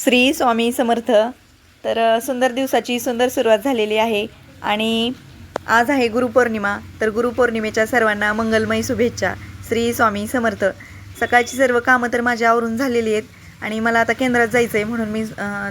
श्री स्वामी समर्थ. तर सुंदर दिवसाची सुंदर सुरुवात झालेली आहे आणि आज आहे गुरुपौर्णिमा. तर गुरुपौर्णिमेच्या सर्वांना मंगलमय शुभेच्छा. श्री स्वामी समर्थ. सकाळची सर्व कामं तर माझी आवरून झालेली आहेत आणि मला आता केंद्रात जायचं आहे म्हणून मी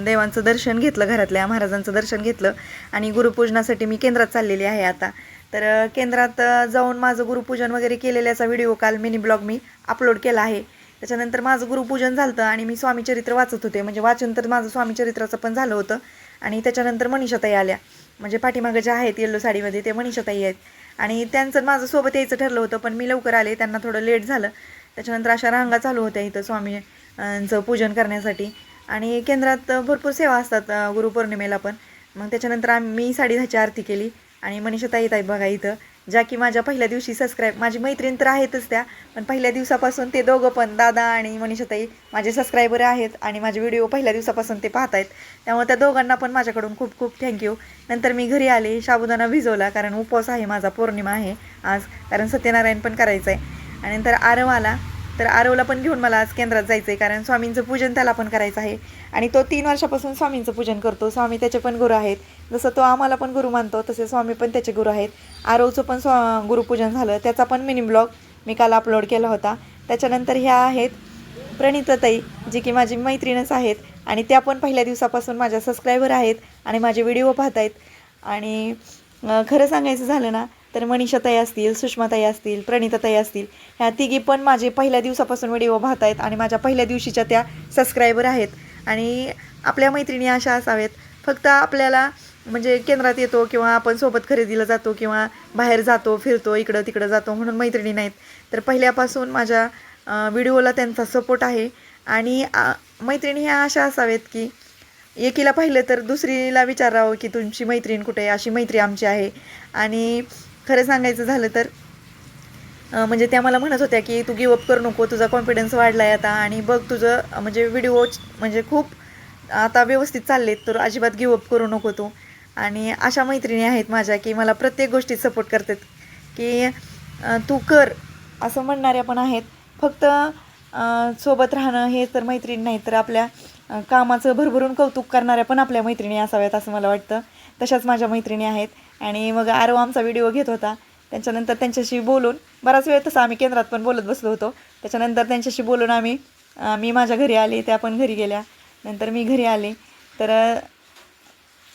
देवांचं दर्शन घेतलं, घरातल्या महाराजांचं दर्शन घेतलं आणि गुरुपूजनासाठी मी केंद्रात चाललेली आहे आता. तर केंद्रात जाऊन माझं गुरुपूजन वगैरे केलेल्याचा व्हिडिओ काल मिनी ब्लॉग मी अपलोड केला आहे. त्याच्यानंतर माझं गुरुपूजन झालं आणि मी स्वामीचरित्र वाचत होते. म्हणजे वाचन तर माझं स्वामीचरित्राचं पण झालं होतं आणि त्याच्यानंतर मनीषाताई आल्या. म्हणजे पाठीमागं ज्या आहेत येल्लो साडीमध्ये ते मनीषाताई आहेत आणि त्यांचं माझं सोबत यायचं ठरलं होतं पण मी लवकर आले, त्यांना थोडं लेट झालं. त्याच्यानंतर अशा रांगा चालू होत्या इथं स्वामींचं पूजन करण्यासाठी आणि केंद्रात भरपूर सेवा असतात गुरुपौर्णिमेला पण. मग त्याच्यानंतर मी 10:30ची आरती केली आणि मनीषाताई ताई बघा इथं, ज्या की माझ्या पहिल्या दिवशी माझी मैत्रीण तर आहेतच त्या, पण पहिल्या दिवसापासून ते दोघं पण, दादा आणि मनीषाताई माझे सबस्क्रायबर आहेत आणि माझे व्हिडिओ पहिल्या दिवसापासून ते पाहत आहेत. त्यामुळे त्या दोघांना पण माझ्याकडून खूप खूप थँक्यू. नंतर मी घरी आले, साबुदाणा भिजवला कारण उपवास आहे माझा, पौर्णिमा आहे आज, कारण सत्यनारायण पण करायचं आहे. आणि नंतर आरव आला, तर आरवला पण घेऊन मला आज केंद्रात जायचं आहे कारण स्वामींचं पूजन त्याला पण करायचं आहे आणि तो 3 वर्षापासून स्वामींचं पूजन करतो. स्वामी त्याचे पण गुरु आहेत, जसं तो आम्हाला पण गुरु मानतो तसे स्वामी पण त्याचे गुरु आहेत. आरवचं पण गुरुपूजन झालं, त्याचा पण मिनी ब्लॉग मी काल अपलोड केला होता. त्याच्यानंतर ह्या आहेत प्रणिताताई, जी की माझी मैत्रीणच आहेत आणि त्या पण पहिल्या दिवसापासून माझ्या सबस्क्रायबर आहेत आणि माझे व्हिडिओ पाहत आहेत. आणि खरं सांगायचं झालं ना तर मनीषाताई असतील, सुषमाताई असतील, प्रणिताताई असतील, ह्या तिघी पण माझे पहिल्या दिवसापासून व्हिडिओ पाहत आहेत आणि माझ्या पहिल्या दिवशीच्या त्या सबस्क्रायबर आहेत. आणि आपल्या मैत्रिणी अशा असावेत, फक्त आपल्याला म्हणजे केंद्रात येतो किंवा आपण सोबत खरेदीला जातो किंवा बाहेर जातो, फिरतो, इकडं तिकडं जातो म्हणून मैत्रिणी नाहीत, तर पहिल्यापासून माझ्या व्हिडिओला त्यांचा सपोर्ट आहे. आणि मैत्रिणी ह्या अशा असावेत की एकीला पाहिलं तर दुसरीला विचारावं की तुमची मैत्रीण कुठे आहे, अशी मैत्री आमची आहे. आणि खरं सांगायचं झालं तर म्हणजे त्या मला म्हणत होत्या की तू गिवअप करू नको, तुझा कॉन्फिडन्स वाढला आहे आता आणि बघ तुझं म्हणजे व्हिडिओ म्हणजे खूप आता व्यवस्थित चाललेत, तर अजिबात गिवअप करू नको तू. आणि अशा मैत्रिणी आहेत माझ्या की मला प्रत्येक गोष्टीत सपोर्ट करतात की तू कर असं म्हणणाऱ्या पण आहेत. फक्त सोबत राहणं हे तर मैत्रिणी नाही, तर आपल्या कामाचं भरभरून कौतुक करणाऱ्या पण आपल्या मैत्रिणी असाव्यात असं मला वाटतं. तशाच माझ्या मैत्रिणी आहेत. आणि मग आरव आमचा व्हिडिओ घेत होता, त्याच्यानंतर त्यांच्याशी बोलून बराच वेळ तसं आम्ही केंद्रात पण बोलत बसलो होतो. त्याच्यानंतर त्यांच्याशी बोलून मी माझ्या घरी आले, त्या पण घरी गेल्या, नंतर मी घरी आले. तर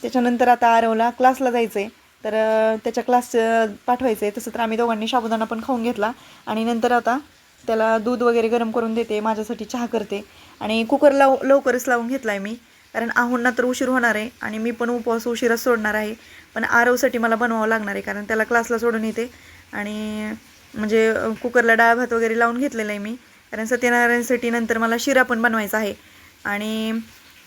त्याच्यानंतर आता आरवला क्लासला जायचं आहे, तर त्याच्या क्लास पाठवायचं आहे. तसं तर आम्ही दोघांनी साबुदाणा पण खाऊन घेतला आणि नंतर आता त्याला दूध वगैरे गरम करून देते, माझ्यासाठी चहा करते आणि कुकर लवकरच लावून घेतला आहे मी, कारण आहूंना तर उशीर होणार आहे आणि मी पण उपवास उशिराच सोडणार आहे. पण आरवसाठी मला बनवावं लागणार आहे कारण त्याला क्लासला सोडून येते. आणि म्हणजे कुकरला डाळ भात वगैरे लावून घेतलेला आहे मी, कारण सत्यनारायणसाठी नंतर मला शिरा पण बनवायचा आहे. आणि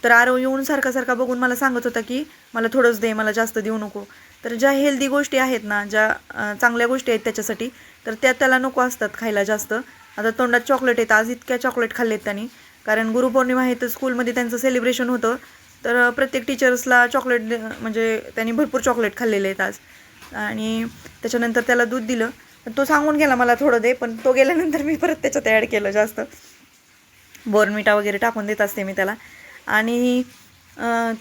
तर आरव येऊन सारखा बघून मला सांगत होता की मला थोडंच दे, मला जास्त देऊ नको. तर ज्या हेल्दी गोष्टी आहेत ना, ज्या चांगल्या गोष्टी आहेत त्याच्यासाठी, तर त्या त्याला नको असतात खायला जास्त. आता तोंडात चॉकलेट येतं, आज इतक्या चॉकलेट खाल्लेत त्यांनी, कारण गुरुपौर्णिमा आहे तर स्कूलमध्ये त्यांचं सेलिब्रेशन होतं, तर प्रत्येक टीचर्सला चॉकलेट म्हणजे त्यांनी भरपूर चॉकलेट खाल्लेले आहेत आज. आणि त्याच्यानंतर त्याला दूध दिलं, पण तो सांगून गेला मला थोडं दे, पण तो गेल्यानंतर मी परत त्याच्यात ॲड केलं जास्त, बोर्नविटा वगैरे टाकून देत असते मी त्याला. आणि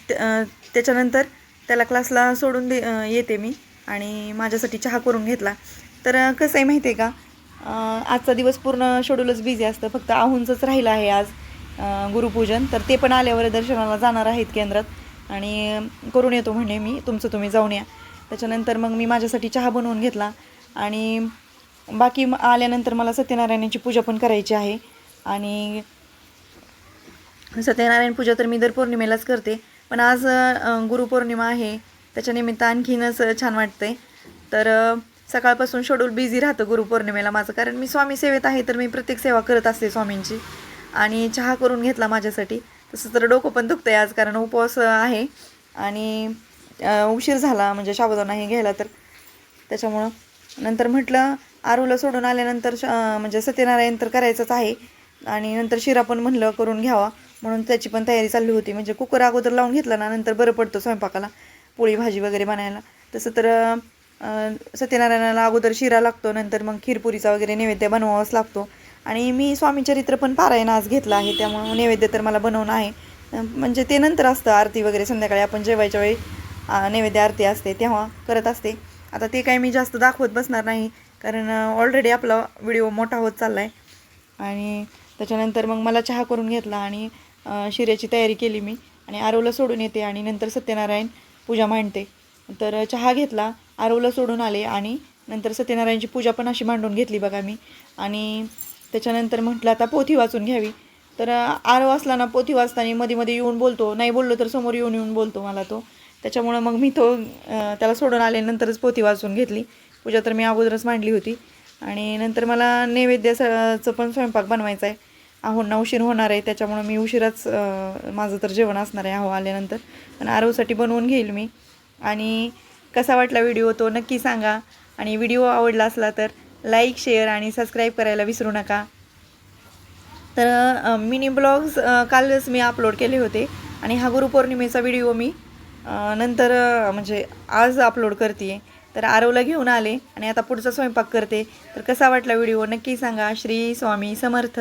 त्याच्यानंतर त्याला क्लासला सोडून येते मी आणि माझ्यासाठी चहा करून घेतला. तर कसं आहे माहिती आहे का, आजचा दिवस पूर्ण शेड्यूलच बिझी असतं, फक्त आहूंचंच राहिलं आहे आज गुरुपूजन. तर ते पण आल्यावर दर्शनाला जाणार आहेत केंद्रात आणि करून येतो म्हणे मी, तुमचं तुम्ही जाऊन या. त्याच्यानंतर मग मी माझ्यासाठी चहा बनवून घेतला आणि बाकी आल्यानंतर मला सत्यनारायणाची पूजा पण करायची आहे. आणि सत्यनारायण पूजा तर मी दर पौर्णिमेलाच करते, पण आज गुरुपौर्णिमा आहे त्याच्यानिमित्त आणखीनच छान वाटते. तर सकाळपासून शेड्यूल बिझी राहतं गुरुपौर्णिमेला माझं, कारण मी स्वामी सेवेत आहे, तर मी प्रत्येक सेवा करत असते स्वामींची. आणि चहा करून घेतला माझ्यासाठी. तसं तर डोकं पण दुखतं आहे आज, कारण उपवास आहे आणि उशीर झाला म्हणजे साबुदाणा हे घ्यायला, तर त्याच्यामुळं नंतर म्हटलं आरूला सोडून आल्यानंतर म्हणजे सत्यनारायण तर करायचंच आहे आणि नंतर शिरा पण म्हणलं करून घ्यावा, म्हणून त्याची पण तयारी चालली होती. म्हणजे कुकर अगोदर लावून घेतला ना, नंतर बरं पडतं स्वयंपाकाला, पोळी भाजी वगैरे बनायला. तसं तर सत्यनारायणाला अगोदर शिरा लागतो, नंतर मग खीरपुरीचा वगैरे नैवेद्य बनवावाच लागतो. आणि मी स्वामीचरित्र पण पारायण आज घेतलं आहे, त्यामुळं नैवेद्य तर मला बनवणं आहे. म्हणजे ते नंतर असतं आरती वगैरे संध्याकाळी आपण जेवायच्या वेळी नैवेद्य आरती असते तेव्हा करत असते. आता ते काही मी जास्त दाखवत बसणार नाही, कारण ऑलरेडी आपला व्हिडिओ मोठा होत चालला आहे. आणि त्याच्यानंतर मग मला चहा करून घेतला आणि शिऱ्याची तयारी केली मी आणि आरवला सोडून येते आणि नंतर सत्यनारायण पूजा मांडते. तर चहा घेतला, आरवला सोडून आले आणि नंतर सत्यनारायणची पूजा पण अशी मांडून घेतली बघा मी. आणि त्याच्यानंतर म्हटलं आता पोथी वाचून घ्यावी. तर आरव असला ना पोथी वाचताना मध्ये मध्ये येऊन बोलतो, नाही बोललो तर समोर येऊन येऊन बोलतो मला तो. त्याच्यामुळं मग मी त्याला सोडून आले, नंतरच पोथी वाचून घेतली. पूजा तर मी अगोदरच मांडली होती. आणि नंतर मला नैवेद्याचं पण स्वयंपाक बनवायचा आहे. आहोंना उशीर होणार आहे, त्याच्यामुळं मी उशिराच माझं तर जेवण असणार आहे आहो आल्यानंतर. पण आरवसाठी बनवून घेईल मी. आणि कसा वाटला व्हिडिओ तो नक्की सांगा. आणि व्हिडिओ आवडला असला तर लाईक, शेअर आणि सबस्क्राईब करायला विसरू नका. तर मिनी ब्लॉग्स कालच मी अपलोड केले होते आणि हा गुरुपौर्णिमेचा व्हिडिओ मी नंतर म्हणजे आज अपलोड करते आहे. तर आरवला घेऊन आले आणि आता पुढचा स्वयंपाक करते. तर कसा वाटला व्हिडिओ नक्की सांगा. श्री स्वामी समर्थ.